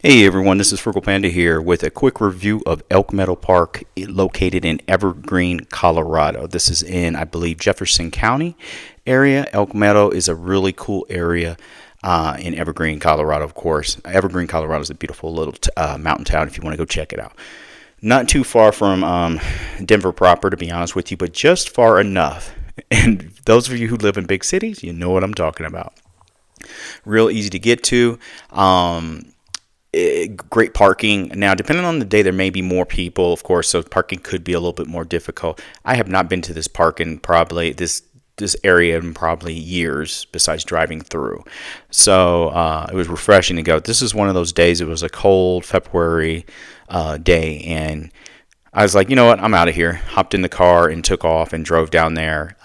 Hey everyone, this is Frugal Panda here with a quick review of Elk Meadow Park located in Evergreen, Colorado. This is in, I believe, Jefferson County area. Elk Meadow is a really cool area in Evergreen, Colorado, of course. Evergreen, Colorado is a beautiful little mountain town if you want to go check it out. Not too far from Denver proper, to be honest with you, but just far enough. And those of you who live in big cities, you know what I'm talking about. Real easy to get to. Great parking. Now, depending on the day, there may be more people, of course, so parking could be a little bit more difficult. I have not been to this park in probably this area in probably years besides driving through. So it was refreshing to go. This is one of those days. It was a cold February day, and I was like, you know what, I'm out of here. Hopped in the car and took off and drove down there.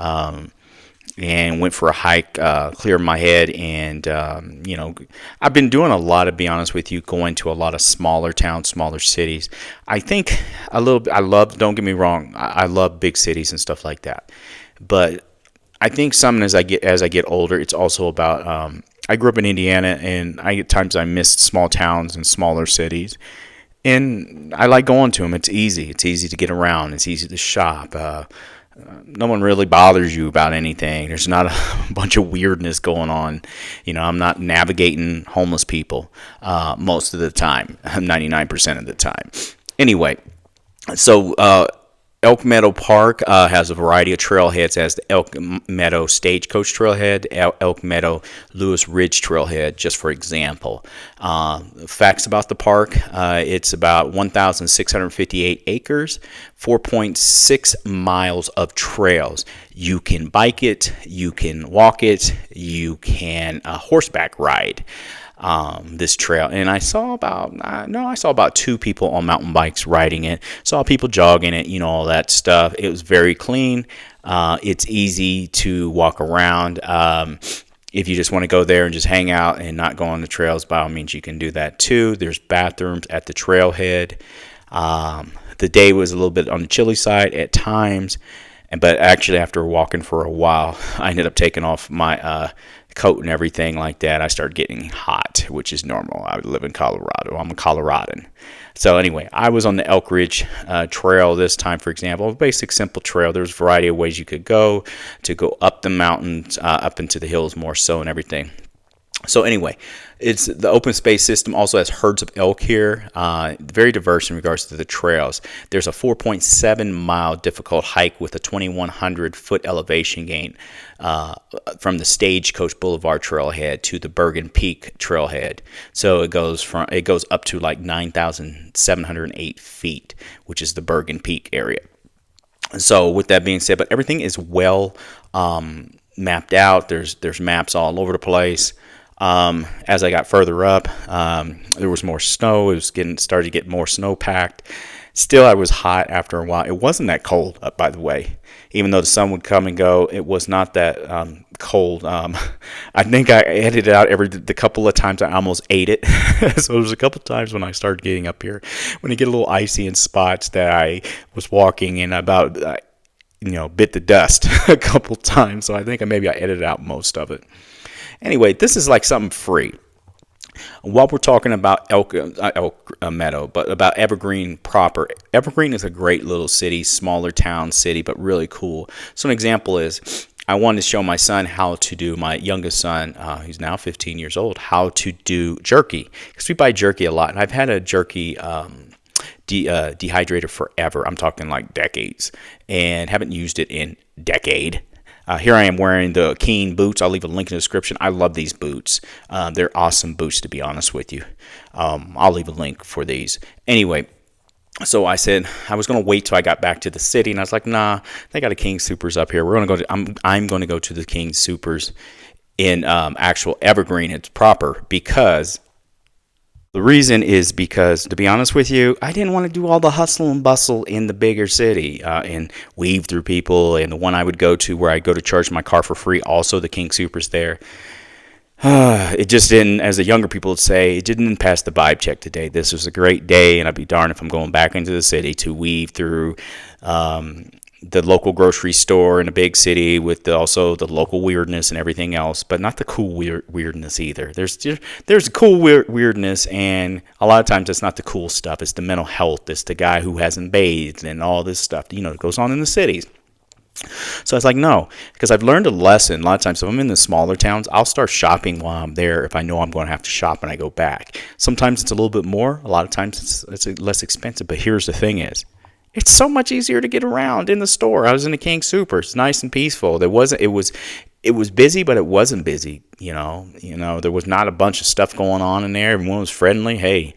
And went for a hike, cleared my head, and I've been doing a lot, to be honest with you, going to a lot of smaller towns, smaller cities. I think a little bit. Don't get me wrong, I love big cities and stuff like that, but I think something as I get older, it's also about. I grew up in Indiana, and at times I miss small towns and smaller cities, and I like going to them. It's easy. It's easy to get around. It's easy to shop. No one really bothers you about anything. There's not a bunch of weirdness going on. I'm not navigating homeless people most of the time, 99% of the time. Anyway, so Elk Meadow Park has a variety of trailheads. It has the Elk Meadow Stagecoach Trailhead, Elk Meadow Lewis Ridge Trailhead, just for example. Facts about the park, it's about 1,658 acres, 4.6 miles of trails. You can bike it, you can walk it, you can horseback ride this trail, and I saw about two people on mountain bikes riding it. Saw people jogging it, all that stuff. It was very clean. It's easy to walk around. If you just want to go there and just hang out and not go on the trails, by all means, you can do that too. There's bathrooms at the trailhead. The day was a little bit on the chilly side at times, but actually after walking for a while, I ended up taking off my coat and everything like that. I started getting hot, which is normal. I live in Colorado. I'm a Coloradan. So anyway, I was on the Elk Ridge Trail this time, for example. A basic, simple trail. There's a variety of ways you could go to go up the mountains, up into the hills more so and everything. So anyway, it's the open space system also has herds of elk here, very diverse in regards to the trails. There's a 4.7 mile difficult hike with a 2,100 foot elevation gain from the Stagecoach Boulevard trailhead to the Bergen Peak trailhead. So it goes up to like 9,708 feet, which is the Bergen Peak area. So with that being said, but everything is well mapped out. There's maps all over the place. As I got further up, there was more snow. It was started to get more snow packed. Still, I was hot after a while. It wasn't that cold, by the way. Even though the sun would come and go, it was not that cold. I think I edited out the couple of times I almost ate it. So there was a couple of times when I started getting up here, when you get a little icy in spots that I was walking and about, bit the dust a couple times. So I think I edited out most of it. Anyway, this is like something free. While we're talking about Elk Meadow, but about Evergreen proper. Evergreen is a great little city, smaller town city, but really cool. So an example is, I wanted to show my son how to do, my youngest son, he's now 15 years old, how to do jerky. Because we buy jerky a lot, and I've had a jerky dehydrator forever. I'm talking like decades, and haven't used it in decade. Here I am wearing the Keen boots. I'll leave a link in the description. I love these boots. They're awesome boots, to be honest with you. I'll leave a link for these. Anyway, so I said I was going to wait till I got back to the city, and I was like, nah, they got a King Soopers up here. We're going to go to. I'm going to go to the King Soopers in actual Evergreen. It's proper because. The reason is because, to be honest with you, I didn't want to do all the hustle and bustle in the bigger city and weave through people. And the one I would go to where I go to charge my car for free, also the King Soopers there. It just didn't, as the younger people would say, it didn't pass the vibe check today. This was a great day, and I'd be darned if I'm going back into the city to weave through the local grocery store in a big city with also the local weirdness and everything else, but not the cool weirdness either. There's cool weirdness, and a lot of times it's not the cool stuff. It's the mental health. It's the guy who hasn't bathed and all this stuff, that goes on in the cities. So it's like, no, because I've learned a lesson. A lot of times, if I'm in the smaller towns, I'll start shopping while I'm there if I know I'm going to have to shop when I go back. Sometimes it's a little bit more. A lot of times it's less expensive. But here's the thing is, it's so much easier to get around in the store. I was in the King Super. It's nice and peaceful. It was busy, but it wasn't busy. There was not a bunch of stuff going on in there. Everyone was friendly. Hey,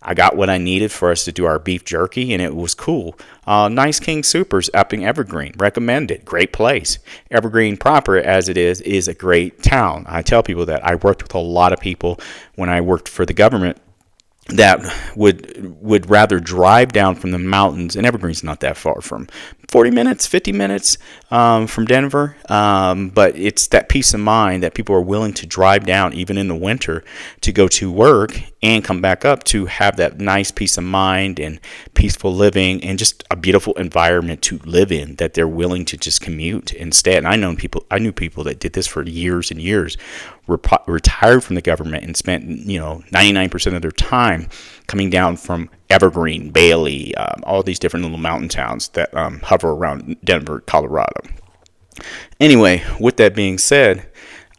I got what I needed for us to do our beef jerky, and it was cool. Nice King Supers up in Evergreen. Recommend it. Great place. Evergreen proper, as it is a great town. I tell people that. I worked with a lot of people when I worked for the government that would rather drive down from the mountains, and Evergreen's not that far, from 40 minutes, 50 minutes from Denver, but it's that peace of mind that people are willing to drive down even in the winter to go to work and come back up to have that nice peace of mind and peaceful living and just a beautiful environment to live in, that they're willing to just commute instead. And I knew people that did this for years and years, retired from the government and spent 99% of their time coming down from Evergreen, Bailey, all these different little mountain towns that hover around Denver, Colorado. Anyway, with that being said,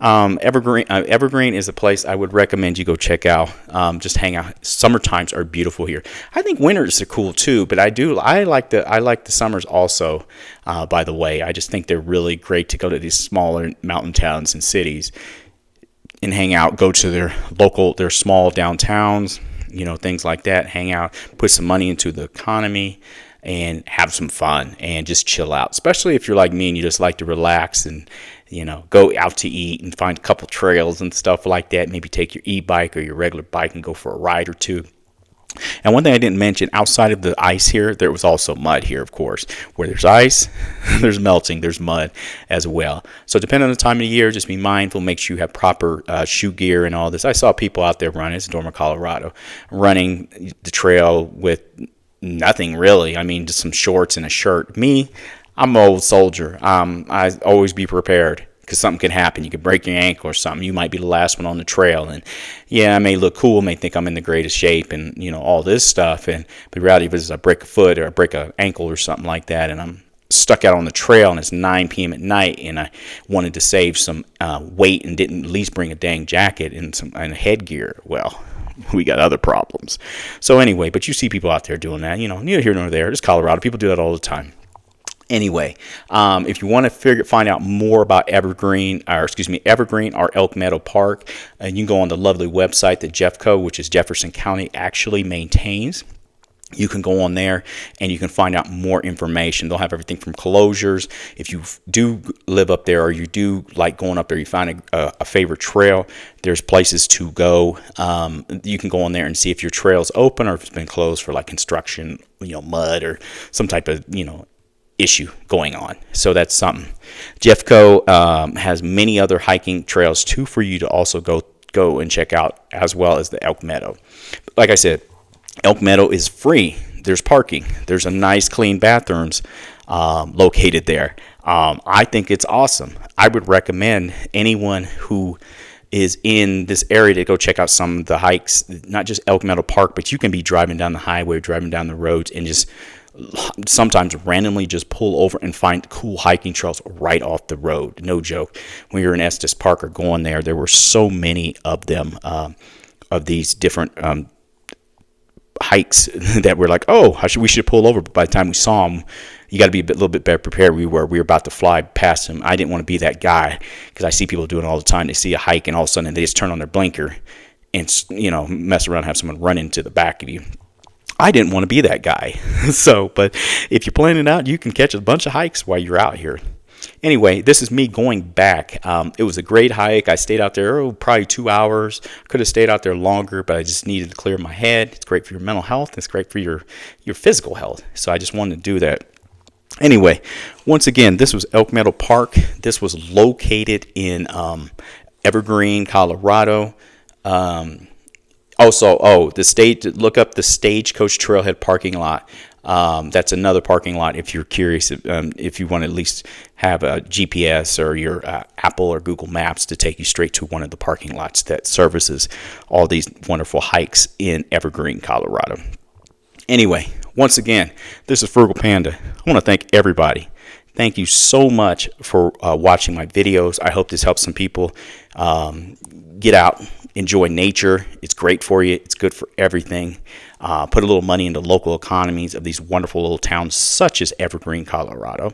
Evergreen is a place I would recommend you go check out. Just hang out. Summer times are beautiful here. I think winters are cool too, but I like the summers also. By the way, I just think they're really great to go to these smaller mountain towns and cities and hang out. Go to their small downtowns, things like that. Hang out, put some money into the economy, and have some fun and just chill out. Especially if you're like me and you just like to relax and go out to eat and find a couple trails and stuff like that. Maybe take your e-bike or your regular bike and go for a ride or two. And one thing I didn't mention, outside of the ice here, there was also mud here, of course. Where there's ice, there's melting, there's mud as well. So depending on the time of the year, just be mindful, make sure you have proper shoe gear and all this. I saw people out there running, it's Dormer, Colorado, running the trail with nothing really. I mean, just some shorts and a shirt. Me, I'm an old soldier. I always be prepared, because something can happen. You could break your ankle or something. You might be the last one on the trail. And yeah, I may look cool, may think I'm in the greatest shape and, all this stuff. And the reality is I break a foot or I break an ankle or something like that, and I'm stuck out on the trail and it's 9 p.m. at night, and I wanted to save some weight and didn't at least bring a dang jacket and headgear. Well, we got other problems. So anyway, but you see people out there doing that, neither here nor there. It's Colorado. People do that all the time. Anyway, if you want to find out more about Evergreen or Elk Meadow Park, you can go on the lovely website that Jeffco, which is Jefferson County, actually maintains. You can go on there and you can find out more information. They'll have everything from closures. If you do live up there or you do like going up there, you find a favorite trail, there's places to go. You can go on there and see if your trail's open or if it's been closed for like construction, mud or some type of, issue going on. So that's something. Jeffco has many other hiking trails too for you to also go and check out, as well as the Elk Meadow. Like I said, Elk Meadow is free. There's parking. There's a nice clean bathrooms located there. I think it's awesome. I would recommend anyone who is in this area to go check out some of the hikes, not just Elk Meadow Park, but you can be driving down the highway, driving down the roads, and just sometimes randomly just pull over and find cool hiking trails right off the road. No joke. When we were in Estes Park or going there were so many of them, of these different hikes that we're like, we should pull over. But by the time we saw them, you got to be a little bit better prepared. We were about to fly past them. I didn't want to be that guy, because I see people doing it all the time. They see a hike and all of a sudden they just turn on their blinker and mess around and have someone run into the back of you. I didn't want to be that guy. But if you plan it out, you can catch a bunch of hikes while you're out here. Anyway, this is me going back. It was a great hike. I stayed out there probably 2 hours. Could have stayed out there longer, but I just needed to clear my head. It's great for your mental health. It's great for your physical health. So I just wanted to do that. Anyway, once again, this was Elk Meadow Park. This was located in Evergreen, Colorado. Also, look up the Stagecoach Trailhead parking lot. That's another parking lot if you're curious, if you want to at least have a GPS or your Apple or Google Maps to take you straight to one of the parking lots that services all these wonderful hikes in Evergreen, Colorado. Anyway, once again, this is Frugal Panda. I want to thank everybody. Thank you so much for watching my videos. I hope this helps some people get out, enjoy nature. It's great for you. It's good for everything. Put a little money into local economies of these wonderful little towns such as Evergreen, Colorado.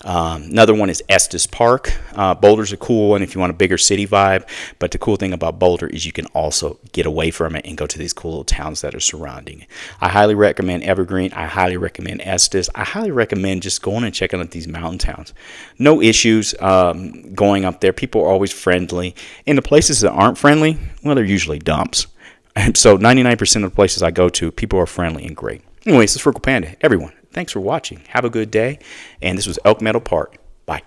Another one is Estes Park. Boulder's a cool one if you want a bigger city vibe, but the cool thing about Boulder is you can also get away from it and go to these cool little towns that are surrounding it. I highly recommend Evergreen. I highly recommend Estes. I highly recommend just going and checking out these mountain towns. No issues going up there. People are always friendly. In the places that aren't friendly, well, they're usually dumps. And so 99% of the places I go to, people are friendly and great. Anyways, this is Frugal Panda. Everyone, thanks for watching. Have a good day. And this was Elk Meadow Park. Bye.